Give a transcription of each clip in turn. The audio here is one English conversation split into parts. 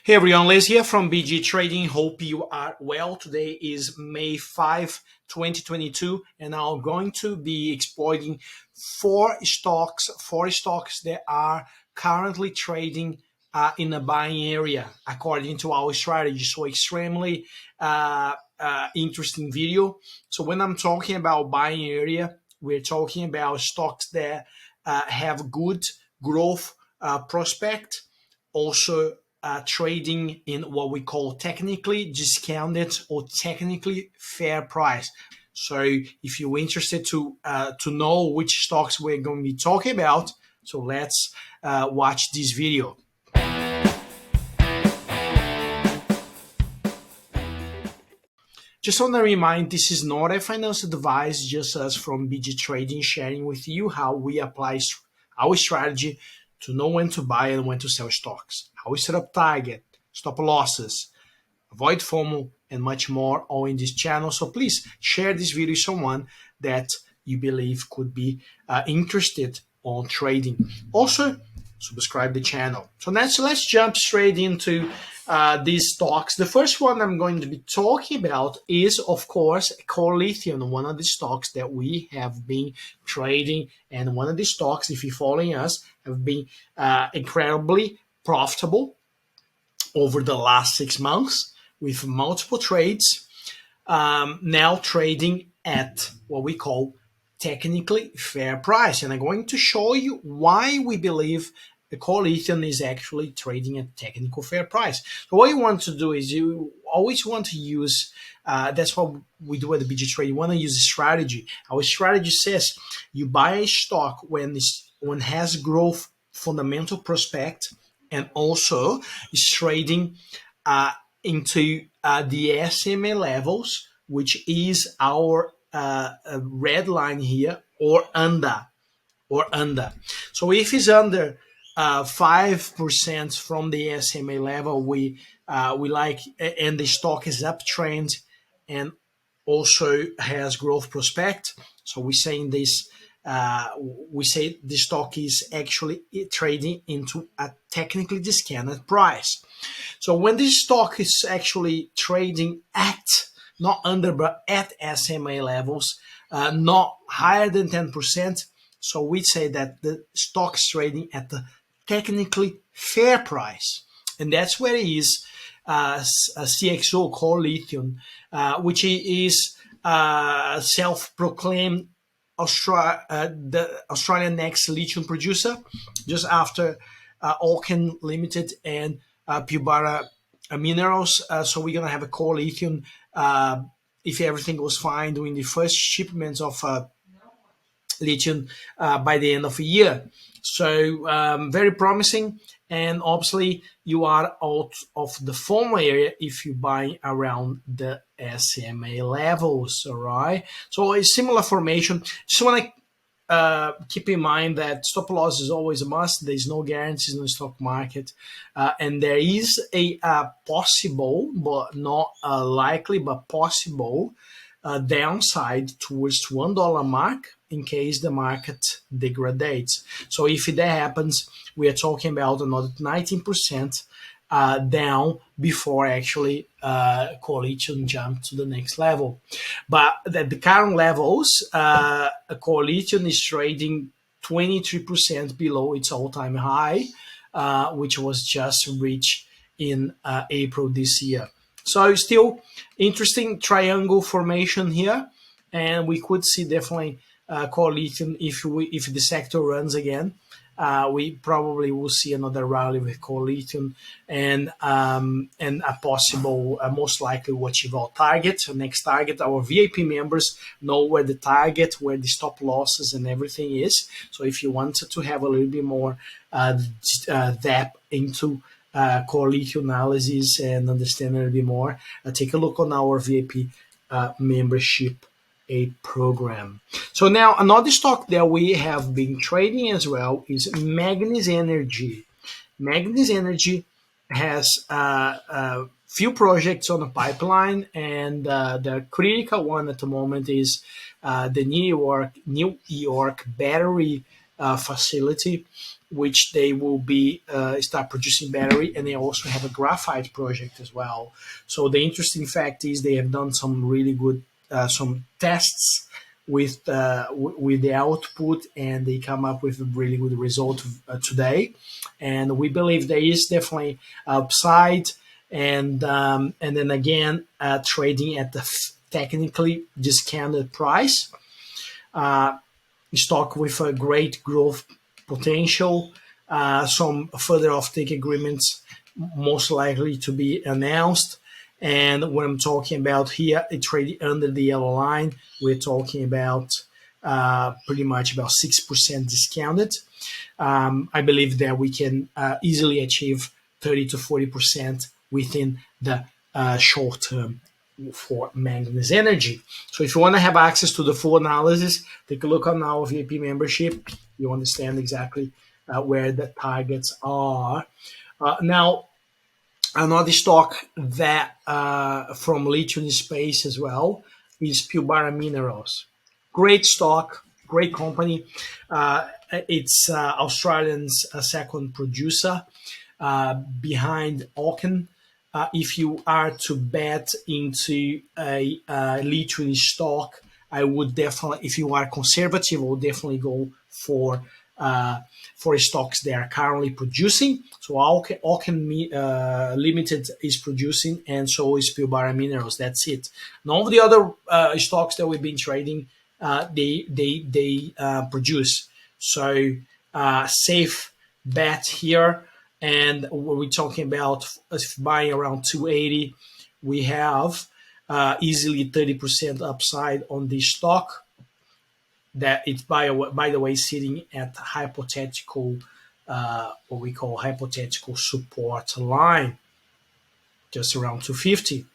Hey everyone, Les here from BG Trading. Hope you are well. Today is May 5, 2022, and I'm going to be exploiting four stocks that are currently trading in a buying area according to our strategy. So extremely interesting video. So when I'm talking about buying area, we're talking about stocks that have good growth prospect, also trading in what we call technically discounted or technically fair price. So if you're interested to know which stocks we're going to be talking about, so let's watch this video. Just want to remind, this is not a financial advice, just us from BG Trading sharing with you how we apply our strategy to know when to buy and when to sell stocks, how we set up target, stop losses, avoid FOMO, and much more all in this channel. So please share this video with someone that you believe could be interested on trading. Also, subscribe the channel. So let's jump straight into these stocks. The first one I'm going to be talking about is, of course, Lithium, one of the stocks that we have been trading, and one of the stocks, if you're following us, have been incredibly profitable over the last 6 months with multiple trades, now trading at what we call technically fair price. And I'm going to show you why we believe the Lithium is actually trading at technical fair price. So what you want to do is you always want to use, that's what we do at the BG Trade. You want to use a strategy. Our strategy says you buy a stock when it has growth fundamental prospect, and also is trading into the SMA levels, which is our red line here, or under. So if it's under 5% from the SMA level, we like, and the stock is uptrend and also has growth prospect. So we're saying this. We say the stock is actually trading into a technically discounted price. So when this stock is actually trading at, not under, but at SMA levels, not higher than 10%, so we say that the stock is trading at the technically fair price. And that's where it is a CXO called Lithium, which is self-proclaimed the Australian next lithium producer, just after Alken Limited and Pilbara Minerals. So we're going to have a core lithium, if everything goes fine, doing the first shipments of lithium by the end of the year. So very promising, and obviously you are out of the FOMO area if you buy around the SMA levels. All right, so a similar formation. Just want to keep in mind that stop loss is always a must. There's no guarantees in the stock market, and there is a possible, but not likely, but possible downside towards $1 mark in case the market degrades. So if that happens, we are talking about another 19% down before actually Lithium jump to the next level. But at the current levels, Lithium is trading 23% below its all-time high, which was just reached in April this year. So still interesting triangle formation here, and we could see definitely Lithium if the sector runs again. We probably will see another rally with Lithium, and a possible, most likely, we'll achieve our target. So next target, our VIP members know where the target, where the stop losses and everything is. So if you wanted to have a little bit more depth into Lithium analysis and understand a little bit more, take a look on our VIP membership program. So now another stock that we have been trading as well is Magnus Energy. Magnus Energy has a few projects on the pipeline, and the critical one at the moment is the New York battery facility, which they will be start producing battery, and they also have a graphite project as well. So the interesting fact is they have done some really good some tests with the output, and they come up with a really good result today. And we believe there is definitely upside, and then again trading at the technically discounted price. Stock with a great growth potential. Some further offtake agreements most likely to be announced. And when I'm talking about here, it traded under the yellow line. We're talking about pretty much about 6% discounted. I believe that we can easily achieve 30 to 40% within the short term for manganese energy. So if you want to have access to the full analysis, take a look on our VIP membership. You understand exactly where the targets are. Now, another stock that from lithium space as well is Pilbara Minerals. Great stock, great company. It's Australian's second producer behind Aachen. If you are to bet into a lithium stock, I would definitely, if you are conservative, I would definitely go for stocks that are currently producing. So Aachen Limited is producing, and so is Pilbara Minerals. That's it. None of the other stocks that we've been trading, they produce. So safe bet here. And when we're talking about buying around 280, we have easily 30% upside on this stock. That it's by the way sitting at hypothetical, what we call hypothetical support line, just around 250.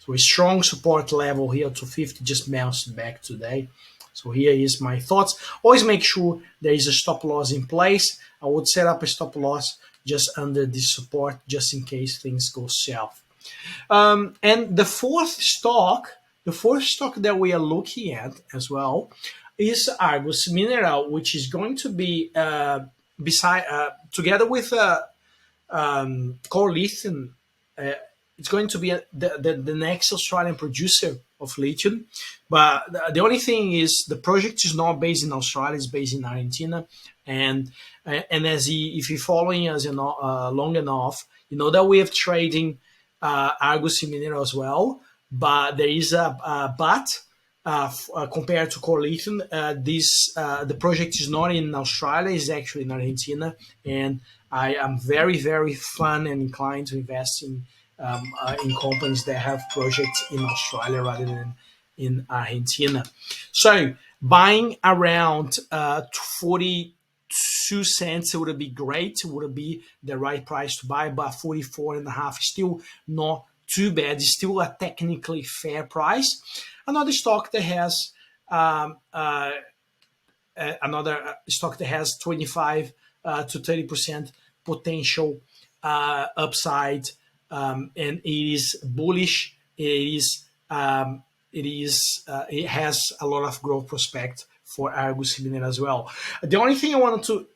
So a strong support level here, 250, just bounced back today. So here is my thoughts. Always make sure there is a stop loss in place. I would set up a stop loss just under this support, just in case things go south. And the fourth stock that we are looking at as well is Argos Mineral, which is going to be together with Core Lithium. It's going to be the next Australian producer of lithium. But the only thing is the project is not based in Australia, it's based in Argentina. And if you're following us long enough, you know that we have trading ARGOSY Mineral as well. But there is a but compared to Core Lithium, the project is not in Australia, it's actually in Argentina. And I am very, very fun and inclined to invest in companies that have projects in Australia rather than in Argentina. So buying around 42 cents would be great. It would be the right price to buy, but 44.5 is still not too bad. It's still a technically fair price. Another stock that has 25 to 30% potential upside. And it is bullish. It has a lot of growth prospect for Argos Mineral as well. The only thing I wanted to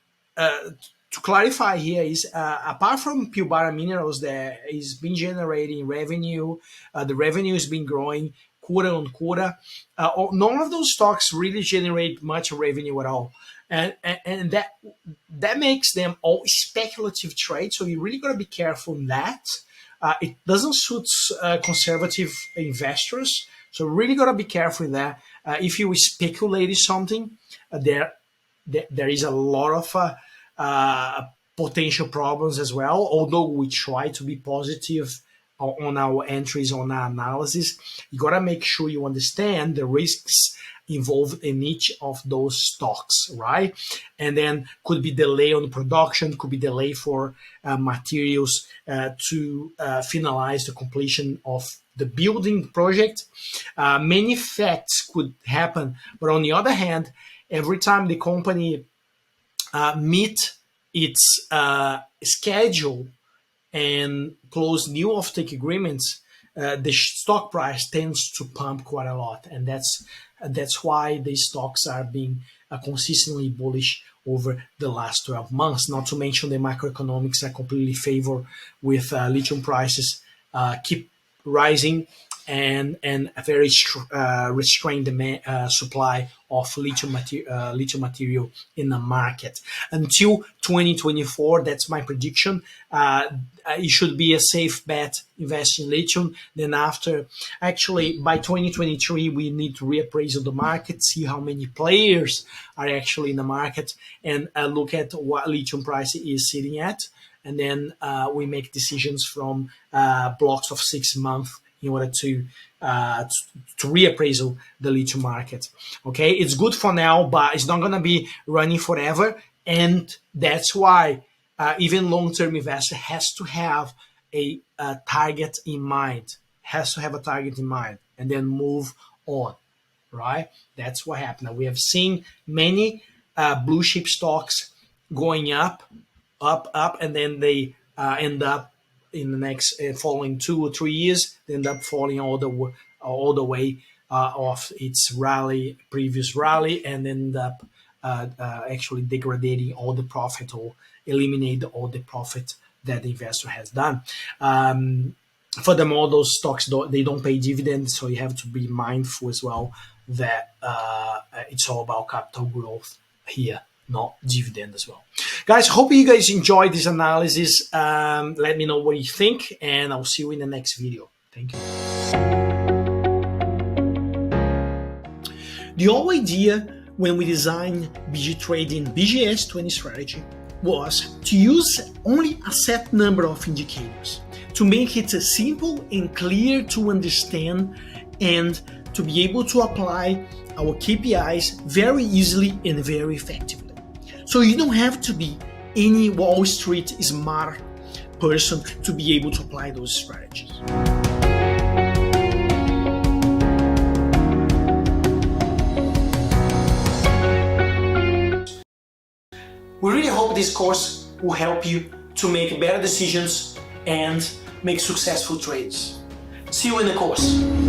clarify here is apart from Pilbara Minerals that is been generating revenue, the revenue has been growing quarter on quarter. None of those stocks really generate much revenue at all. And that makes them all speculative trades. So you really got to be careful in that. It doesn't suit conservative investors. So really got to be careful in that. If you speculate in something, there is a lot of potential problems as well. Although we try to be positive on our entries, on our analysis, you got to make sure you understand the risks involved in each of those stocks, right? And then could be delay on production, could be delay for materials to finalize the completion of the building project. Many facts could happen, but on the other hand, every time the company meet its schedule and close new offtake agreements, the stock price tends to pump quite a lot, and that's why these stocks are being consistently bullish over the last 12 months. Not to mention the macroeconomics are completely favor with lithium prices keep rising and a very restrained demand, supply of lithium material in the market until 2024. That's my prediction. It should be a safe bet invest in lithium. Then after, actually by 2023, we need to reappraise the market, see how many players are actually in the market, and look at what lithium price is sitting at. And then we make decisions from blocks of 6 months in order to reappraisal the lithium market. Okay, it's good for now, but it's not going to be running forever, and that's why even long-term investor has to have a target in mind. And then move on. Right? That's what happened. We have seen many blue chip stocks going up, and then they end up in the next following 2 or 3 years, they end up falling all the way off its previous rally, and end up actually degrading all the profit or eliminate all the profit that the investor has done. Furthermore, those stocks don't pay dividends, so you have to be mindful as well that it's all about capital growth here, not dividend as well. Guys, hope you guys enjoyed this analysis. Let me know what you think, and I'll see you in the next video. Thank you. The whole idea when we designed BG Trading BGS20 strategy was to use only a set number of indicators to make it simple and clear to understand, and to be able to apply our KPIs very easily and very effectively. So you don't have to be any Wall Street smart person to be able to apply those strategies. We really hope this course will help you to make better decisions and make successful trades. See you in the course.